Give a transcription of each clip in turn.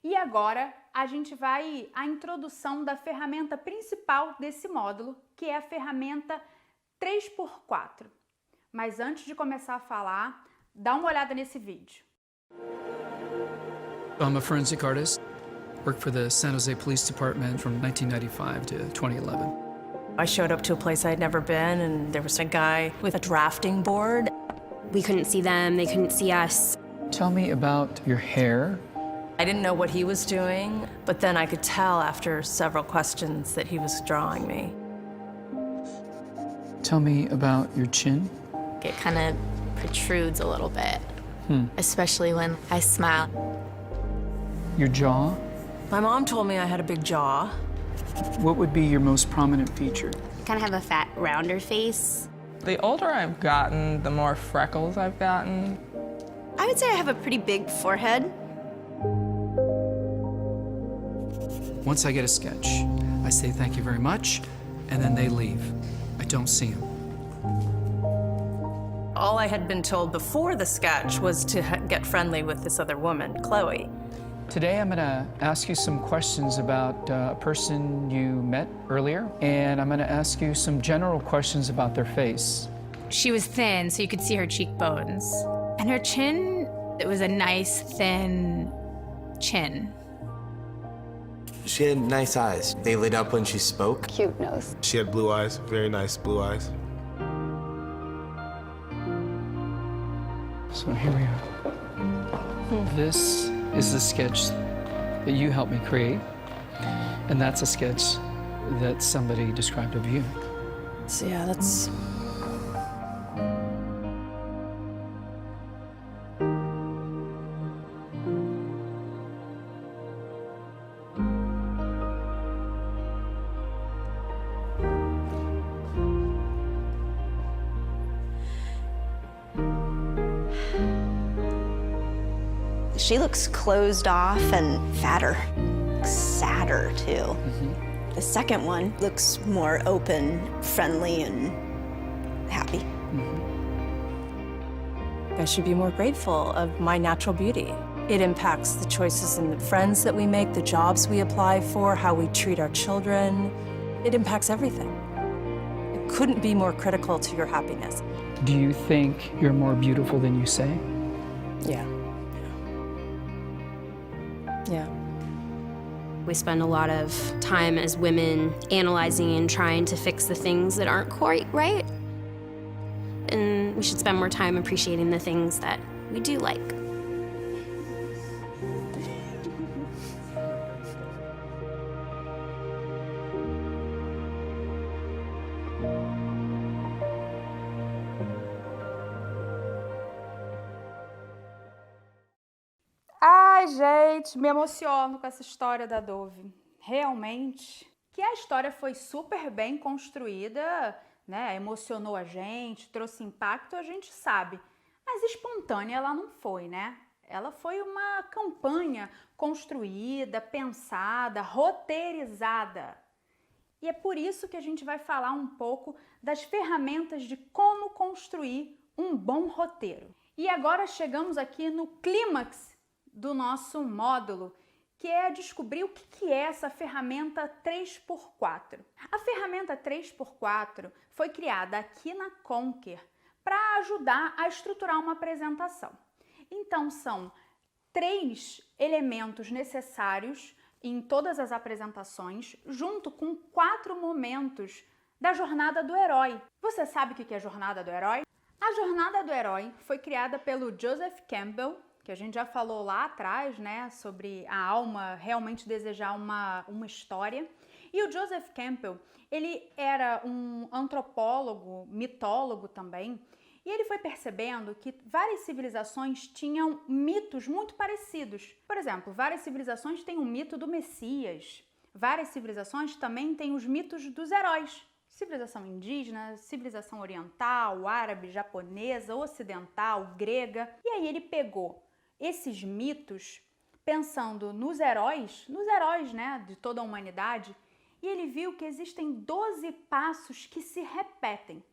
E agora a gente vai à introdução da ferramenta principal desse módulo, que é a ferramenta 3x4. Mas antes de começar a falar, dá uma olhada nesse vídeo. I'm a forensic artist. Worked for the San Jose Police Department from 1995 to 2011. I showed up to a place I'd never been, and there was a guy with a drafting board. We couldn't see them, they couldn't see us. Tell me about your hair. I didn't know what he was doing, but then I could tell after several questions that he was drawing me. Tell me about your chin. It kind of protrudes a little bit, especially when I smile. Your jaw. My mom told me I had a big jaw. What would be your most prominent feature? Kind of have a fat, rounder face. The older I've gotten, the more freckles I've gotten. I would say I have a pretty big forehead. Once I get a sketch, I say thank you very much, and then they leave. I don't see them. All I had been told before the sketch was to get friendly with this other woman, Chloe. Today I'm going to ask you some questions about a person you met earlier, and I'm going to ask you some general questions about their face. She was thin, so you could see her cheekbones. And her chin, it was a nice, thin chin. She had nice eyes. They lit up when she spoke. Cute nose. She had blue eyes, very nice blue eyes. So here we are. This is the sketch that you helped me create, and that's a sketch that somebody described of you. So yeah, that's... She looks closed off and fatter, sadder too. The second one looks more open, friendly, and happy. I should be more grateful of my natural beauty. It impacts the choices and the friends that we make, the jobs we apply for, how we treat our children. It impacts everything. It couldn't be more critical to your happiness. Do you think you're more beautiful than you say? Yeah. Yeah. We spend a lot of time as women analyzing and trying to fix the things that aren't quite right. And we should spend more time appreciating the things that we do like. Ai, gente, me emociono com essa história da Dove. Realmente, que a história foi super bem construída, né? Emocionou a gente, trouxe impacto, a gente sabe. Mas espontânea ela não foi, né? Ela foi uma campanha construída, pensada, roteirizada. E é por isso que a gente vai falar um pouco das ferramentas de como construir um bom roteiro. E agora chegamos aqui no clímax do nosso módulo, que é descobrir o que é essa ferramenta 3x4. A ferramenta 3x4 foi criada aqui na Conquer para ajudar a estruturar uma apresentação. Então, são 3 elementos necessários em todas as apresentações, junto com 4 momentos da jornada do herói. Você sabe o que é a jornada do herói? A jornada do herói foi criada pelo Joseph Campbell, que a gente já falou lá atrás, né, sobre a alma realmente desejar uma história. E o Joseph Campbell, ele era um antropólogo, mitólogo também, e ele foi percebendo que várias civilizações tinham mitos muito parecidos. Por exemplo, várias civilizações têm o mito do Messias, várias civilizações também têm os mitos dos heróis. Civilização indígena, civilização oriental, árabe, japonesa, ocidental, grega. E aí ele pegou esses mitos pensando nos heróis, né, de toda a humanidade, e ele viu que existem 12 passos que se repetem.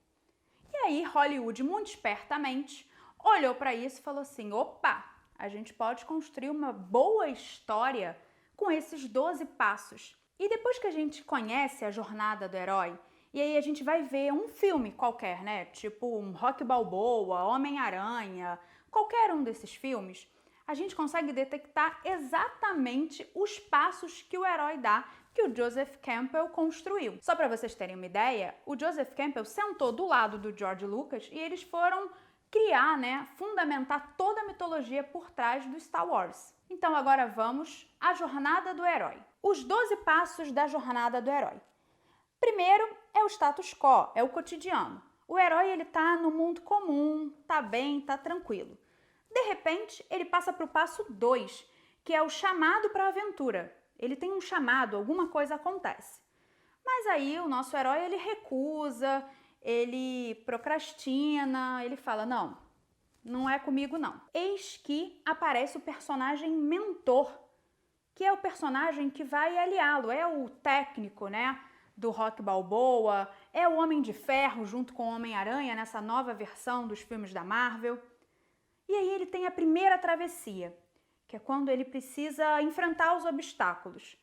E aí Hollywood, muito espertamente, olhou para isso e falou assim, opa, A gente pode construir uma boa história com esses 12 passos. E depois que a gente conhece a jornada do herói, e aí a gente vai ver um filme qualquer, né? Tipo um Rocky Balboa, Homem-Aranha, qualquer um desses filmes, a gente consegue detectar exatamente os passos que o herói dá, que o Joseph Campbell construiu. Só para vocês terem uma ideia, o Joseph Campbell sentou do lado do George Lucas e eles foram criar, né, fundamentar toda a mitologia por trás do Star Wars. Então agora vamos à jornada do herói. Os 12 passos da jornada do herói. Primeiro é o status quo, é o cotidiano. O herói ele tá no mundo comum, tá bem, tá tranquilo. De repente, ele passa para o passo 2, que é o chamado para a aventura. Ele tem um chamado, alguma coisa acontece. Mas aí o nosso herói ele recusa, ele procrastina, ele fala, não é comigo não. Eis que aparece o personagem mentor, que é o personagem que vai aliá-lo, é o técnico, né, do Rocky Balboa, é o Homem de Ferro junto com o Homem-Aranha nessa nova versão dos filmes da Marvel. E aí ele tem a primeira travessia, que é quando ele precisa enfrentar os obstáculos.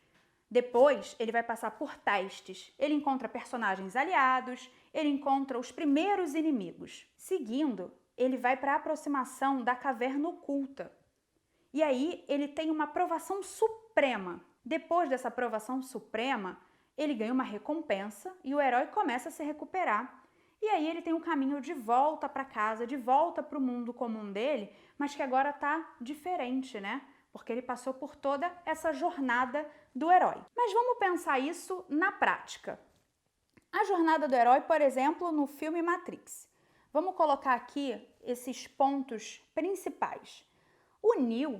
Depois, ele vai passar por testes. Ele encontra personagens aliados, ele encontra os primeiros inimigos. Seguindo, ele vai para a aproximação da caverna oculta. E aí, ele tem uma aprovação suprema. Depois dessa aprovação suprema, ele ganha uma recompensa e o herói começa a se recuperar. E aí ele tem um caminho de volta para casa, de volta para o mundo comum dele, mas que agora está diferente, né? Porque ele passou por toda essa jornada do herói. Mas vamos pensar isso na prática. A jornada do herói, por exemplo, no filme Matrix. Vamos colocar aqui esses pontos principais. O Neo,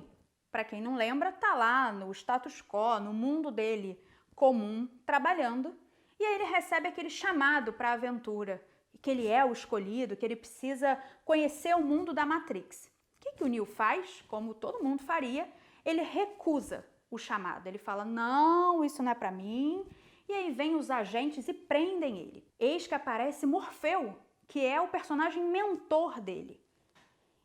para quem não lembra, tá lá no status quo, no mundo dele comum, trabalhando, e aí ele recebe aquele chamado para a aventura, que ele é o escolhido, que ele precisa conhecer o mundo da Matrix. O que o Neo faz? Como todo mundo faria, ele recusa o chamado. Ele fala, não, isso não é para mim. E aí vem os agentes e prendem ele. Eis que aparece Morfeu, que é o personagem mentor dele.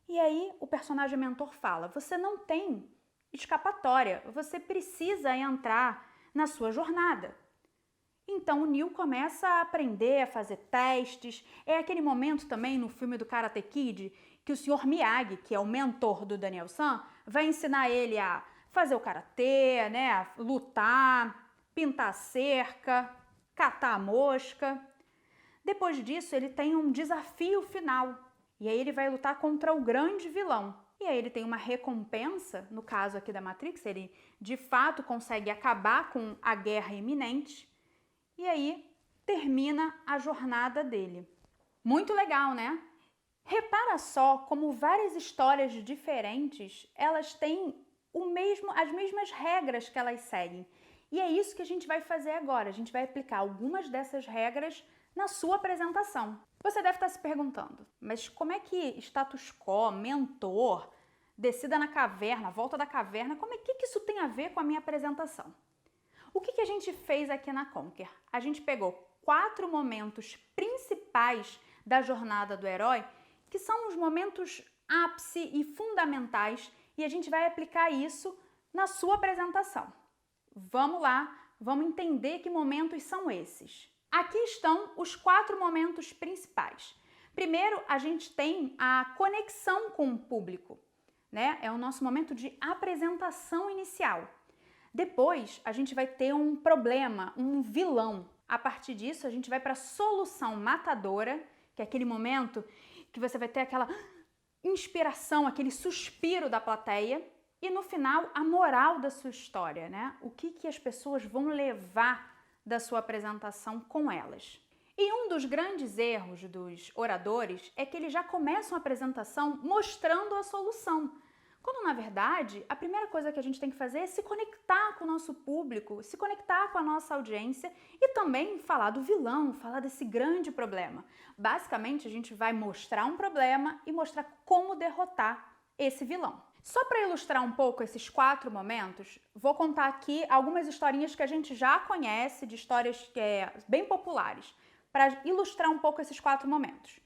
E aí o personagem mentor fala, você não tem escapatória, você precisa entrar na sua jornada. Então o Neo começa a aprender, a fazer testes. É aquele momento também no filme do Karate Kid que o Sr. Miyagi, que é o mentor do Daniel San, vai ensinar ele a fazer o karatê, né, a lutar, pintar cerca, catar a mosca. Depois disso, ele tem um desafio final. E aí ele vai lutar contra o grande vilão. E aí ele tem uma recompensa, no caso aqui da Matrix, ele de fato consegue acabar com a guerra iminente. E aí termina a jornada dele. Muito legal, né? Repara só como várias histórias diferentes, elas têm as mesmas regras que elas seguem. E é isso que a gente vai fazer agora. A gente vai aplicar algumas dessas regras na sua apresentação. Você deve estar se perguntando, mas como é que status quo, mentor, descida na caverna, volta da caverna, que isso tem a ver com a minha apresentação? O que a gente fez aqui na Conquer? A gente pegou 4 momentos principais da jornada do herói, que são os momentos ápice e fundamentais, e a gente vai aplicar isso na sua apresentação. Vamos lá, vamos entender que momentos são esses. Aqui estão os 4 momentos principais. Primeiro, a gente tem a conexão com o público, né? É o nosso momento de apresentação inicial. Depois, a gente vai ter um problema, um vilão. A partir disso, a gente vai para a solução matadora, que é aquele momento que você vai ter aquela inspiração, aquele suspiro da plateia. E no final, a moral da sua história, né? O que as pessoas vão levar da sua apresentação com elas. E um dos grandes erros dos oradores é que eles já começam a apresentação mostrando a solução. Quando, na verdade, a primeira coisa que a gente tem que fazer é se conectar com o nosso público, se conectar com a nossa audiência e também falar do vilão, falar desse grande problema. Basicamente, a gente vai mostrar um problema e mostrar como derrotar esse vilão. Só para ilustrar um pouco esses 4 momentos, vou contar aqui algumas historinhas que a gente já conhece, de histórias bem populares, para ilustrar um pouco esses 4 momentos.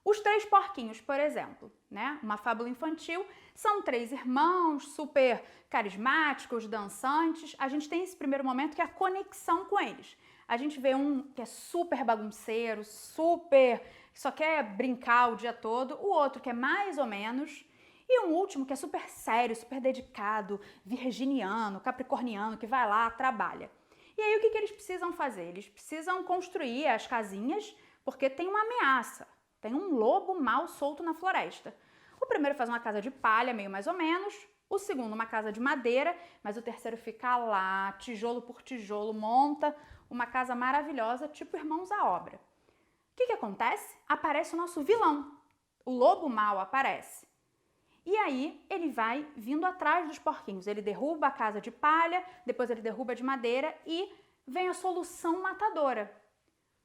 Os Três Porquinhos, por exemplo, né? Uma fábula infantil, são 3 irmãos super carismáticos, dançantes. A gente tem esse primeiro momento que é a conexão com eles. A gente vê um que é super bagunceiro, só quer brincar o dia todo, o outro que é mais ou menos, e um último que é super sério, super dedicado, virginiano, capricorniano, que vai lá, trabalha. E aí o que eles precisam fazer? Eles precisam construir as casinhas porque tem uma ameaça, tem um lobo mau solto na floresta. O primeiro faz uma casa de palha, meio mais ou menos, o segundo uma casa de madeira, mas o terceiro fica lá, tijolo por tijolo, monta uma casa maravilhosa, tipo Irmãos à Obra. O que acontece? Aparece o nosso vilão, o lobo mau aparece. E aí ele vai vindo atrás dos porquinhos, ele derruba a casa de palha, depois ele derruba a de madeira e vem a solução matadora.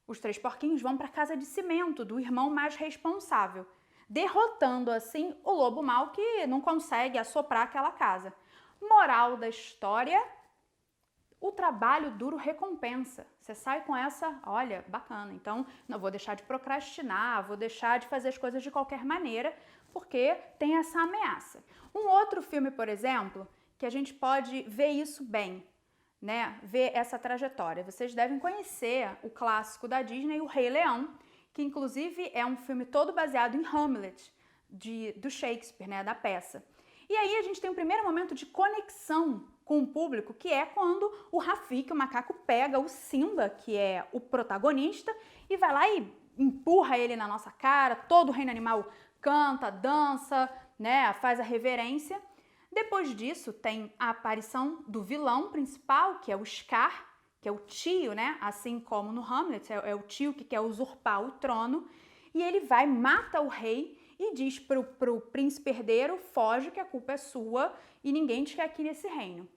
Os 3 porquinhos vão para a casa de cimento do irmão mais responsável, derrotando assim o lobo mau que não consegue assoprar aquela casa. Moral da história: o trabalho duro recompensa. Você sai com essa, olha, bacana, então não vou deixar de procrastinar, vou deixar de fazer as coisas de qualquer maneira, porque tem essa ameaça. Um outro filme, por exemplo, que a gente pode ver isso bem, né? Ver essa trajetória. Vocês devem conhecer o clássico da Disney, O Rei Leão, que inclusive é um filme todo baseado em Hamlet, do Shakespeare, né? Da peça. E aí a gente tem um primeiro momento de conexão com o público, que é quando o Rafiki, o macaco, pega o Simba, que é o protagonista, e vai lá e empurra ele na nossa cara, todo o reino animal canta, dança, né, faz a reverência. Depois disso tem a aparição do vilão principal, que é o Scar, que é o tio, né, assim como no Hamlet, é o tio que quer usurpar o trono, e ele vai, mata o rei e diz pro príncipe herdeiro: foge que a culpa é sua e ninguém te quer aqui nesse reino.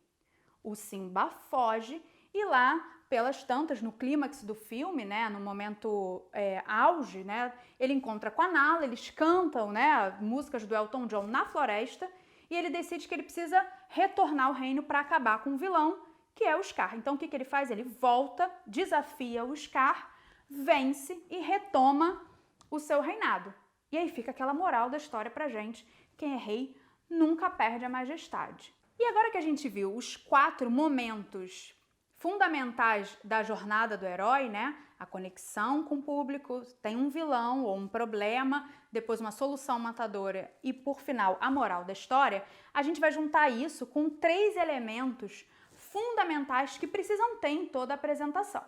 O Simba foge e lá, pelas tantas, no clímax do filme, né, no momento auge, né, ele encontra com a Nala, eles cantam, né, músicas do Elton John na floresta, e ele decide que ele precisa retornar ao reino para acabar com o vilão, que é o Scar. Então o que ele faz? Ele volta, desafia o Scar, vence e retoma o seu reinado. E aí fica aquela moral da história pra gente: quem é rei nunca perde a majestade. E agora que a gente viu os 4 momentos fundamentais da jornada do herói, né? A conexão com o público, tem um vilão ou um problema, depois uma solução matadora e, por final, a moral da história, a gente vai juntar isso com 3 elementos fundamentais que precisam ter em toda a apresentação.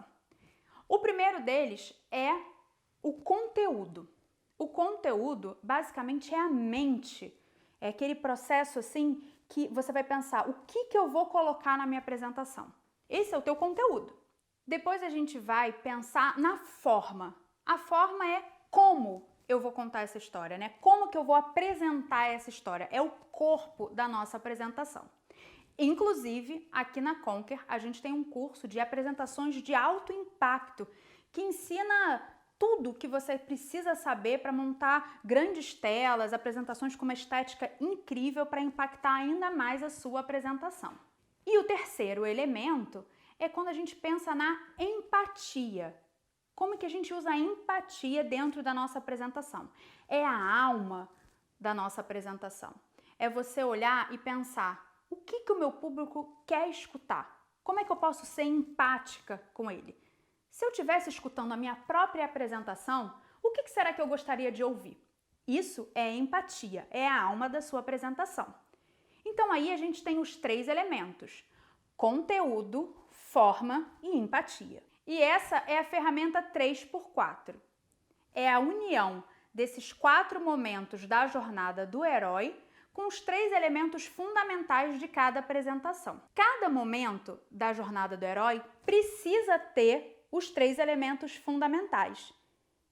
O primeiro deles é o conteúdo. O conteúdo, basicamente, é a mente. É aquele processo, assim, que você vai pensar: o que eu vou colocar na minha apresentação? Esse é o teu conteúdo. Depois a gente vai pensar na forma. A forma é como eu vou contar essa história, né? Como que eu vou apresentar essa história? É o corpo da nossa apresentação. Inclusive, aqui na Conquer, a gente tem um curso de apresentações de alto impacto que ensina tudo que você precisa saber para montar grandes telas, apresentações com uma estética incrível para impactar ainda mais a sua apresentação. E o terceiro elemento é quando a gente pensa na empatia. Como que a gente usa a empatia dentro da nossa apresentação? É a alma da nossa apresentação. É você olhar e pensar: o que o meu público quer escutar? Como é que eu posso ser empática com ele? Se eu estivesse escutando a minha própria apresentação, o que será que eu gostaria de ouvir? Isso é empatia, é a alma da sua apresentação. Então aí a gente tem os 3 elementos: conteúdo, forma e empatia. E essa é a ferramenta 3x4. É a união desses 4 momentos da jornada do herói com os 3 elementos fundamentais de cada apresentação. Cada momento da jornada do herói precisa ter os 3 elementos fundamentais.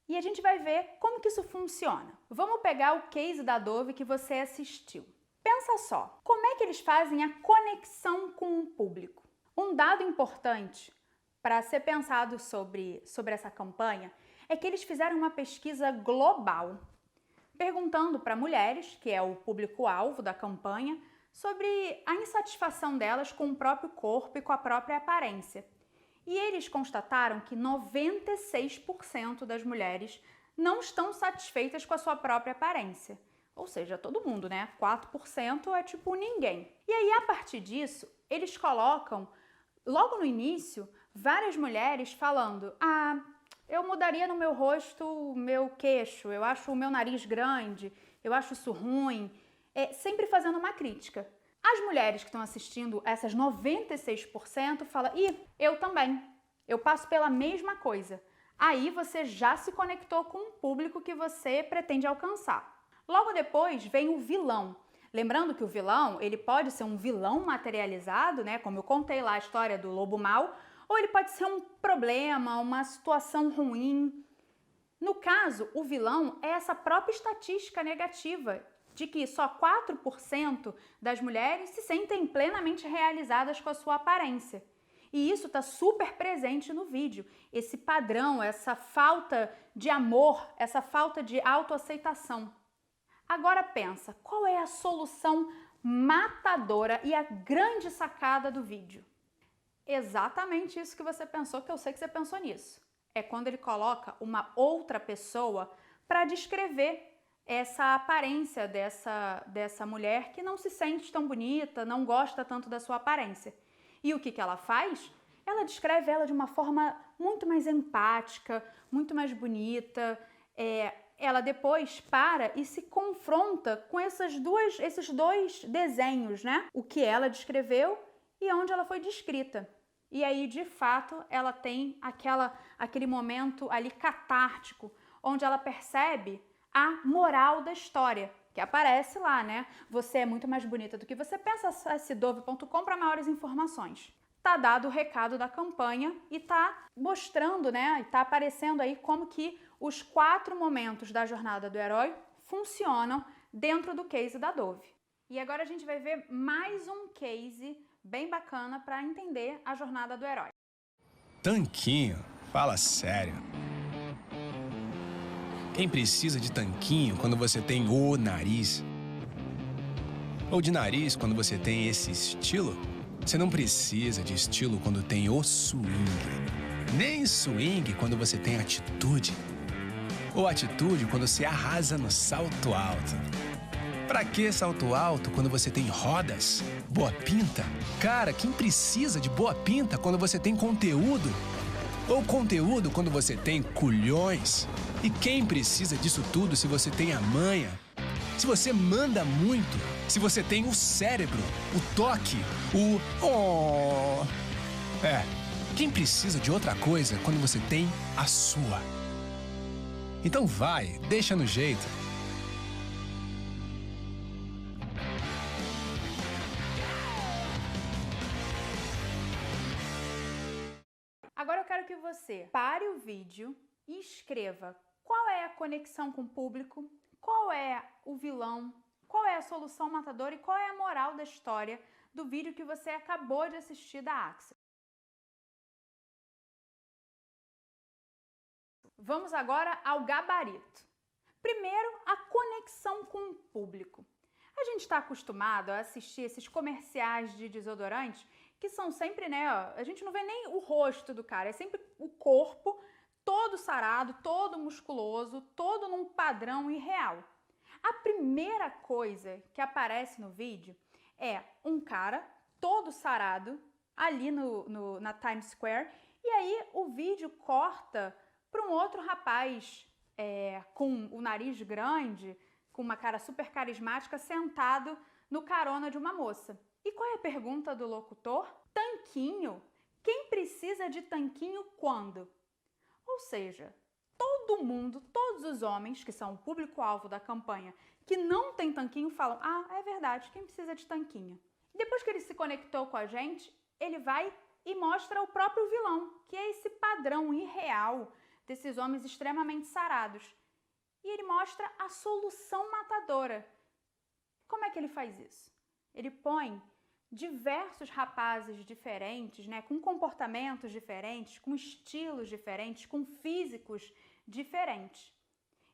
E a gente vai ver como que isso funciona. Vamos pegar o case da Dove que você assistiu. Pensa só, como é que eles fazem a conexão com o público? Um dado importante para ser pensado sobre essa campanha é que eles fizeram uma pesquisa global, perguntando para mulheres, que é o público-alvo da campanha, sobre a insatisfação delas com o próprio corpo e com a própria aparência. E eles constataram que 96% das mulheres não estão satisfeitas com a sua própria aparência. Ou seja, todo mundo, né? 4% é tipo ninguém. E aí, a partir disso, eles colocam, logo no início, várias mulheres falando: ah, eu mudaria no meu rosto o meu queixo, eu acho o meu nariz grande, eu acho isso ruim. Sempre fazendo uma crítica. As mulheres que estão assistindo, essas 96%, falam: ih, eu também, eu passo pela mesma coisa. Aí você já se conectou com o público que você pretende alcançar. Logo depois vem o vilão. Lembrando que o vilão, ele pode ser um vilão materializado, né? Como eu contei lá a história do lobo mau, ou ele pode ser um problema, uma situação ruim. No caso, o vilão é essa própria estatística negativa de que só 4% das mulheres se sentem plenamente realizadas com a sua aparência. E isso está super presente no vídeo. Esse padrão, essa falta de amor, essa falta de autoaceitação. Agora pensa, qual é a solução matadora e a grande sacada do vídeo? Exatamente isso que você pensou, que eu sei que você pensou nisso. É quando ele coloca uma outra pessoa para descrever essa aparência dessa mulher que não se sente tão bonita, não gosta tanto da sua aparência. E o que ela faz? Ela descreve ela de uma forma muito mais empática, muito mais bonita. Ela depois para e se confronta com esses dois desenhos, né? O que ela descreveu e onde ela foi descrita. E aí, de fato, ela tem aquele momento ali catártico, onde ela percebe a moral da história, que aparece lá, né? Você é muito mais bonita do que você pensa, acesse dove.com para maiores informações. Tá dado o recado da campanha e tá mostrando, né? E tá aparecendo aí como que os 4 momentos da jornada do herói funcionam dentro do case da Dove. E agora a gente vai ver mais um case bem bacana para entender a jornada do herói. Tanquinho? Fala sério. Quem precisa de tanquinho quando você tem o nariz? Ou de nariz quando você tem esse estilo? Você não precisa de estilo quando tem o swing. Nem swing quando você tem atitude. Ou atitude quando você arrasa no salto alto. Pra que salto alto quando você tem rodas? Boa pinta? Cara, quem precisa de boa pinta quando você tem conteúdo? Ou conteúdo quando você tem culhões? E quem precisa disso tudo se você tem a manha? Se você manda muito, se você tem o cérebro, o toque, quem precisa de outra coisa quando você tem a sua? Então vai, deixa no jeito. Agora eu quero que você pare o vídeo e escreva qual é a conexão com o público, qual é o vilão, qual é a solução matadora e qual é a moral da história do vídeo que você acabou de assistir da Axel. Vamos agora ao gabarito. Primeiro, a conexão com o público. A gente está acostumado a assistir esses comerciais de desodorante que são sempre, né, a gente não vê nem o rosto do cara, é sempre o corpo todo sarado, todo musculoso, todo num padrão irreal. A primeira coisa que aparece no vídeo é um cara todo sarado ali na Times Square e aí o vídeo corta para um outro rapaz com o nariz grande, com uma cara super carismática, sentado no carona de uma moça. E qual é a pergunta do locutor? Tanquinho? Quem precisa de tanquinho quando? Ou seja, todo mundo, todos os homens que são o público-alvo da campanha que não tem tanquinho falam: ah, é verdade, quem precisa de tanquinho? E depois que ele se conectou com a gente, ele vai e mostra o próprio vilão, que é esse padrão irreal desses homens extremamente sarados. E ele mostra a solução matadora. Como é que ele faz isso? Ele põe diversos rapazes diferentes, né, com comportamentos diferentes, com estilos diferentes, com físicos diferentes.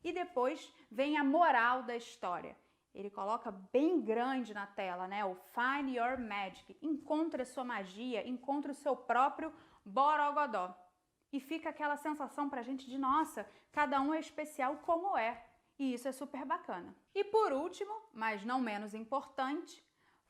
E depois vem a moral da história. Ele coloca bem grande na tela, né, o Find Your Magic. Encontre a sua magia, encontre o seu próprio borogodó. e fica aquela sensação pra gente de, nossa, cada um é especial como é. E isso é super bacana. E por último, mas não menos importante,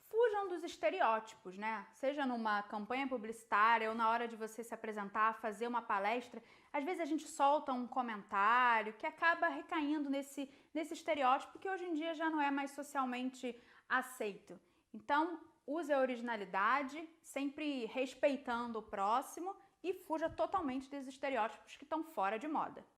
fujam dos estereótipos, né? Seja numa campanha publicitária ou na hora de você se apresentar, fazer uma palestra, às vezes a gente solta um comentário que acaba recaindo nesse estereótipo que hoje em dia já não é mais socialmente aceito. Então, use a originalidade, sempre respeitando o próximo e fuja totalmente dos estereótipos que estão fora de moda.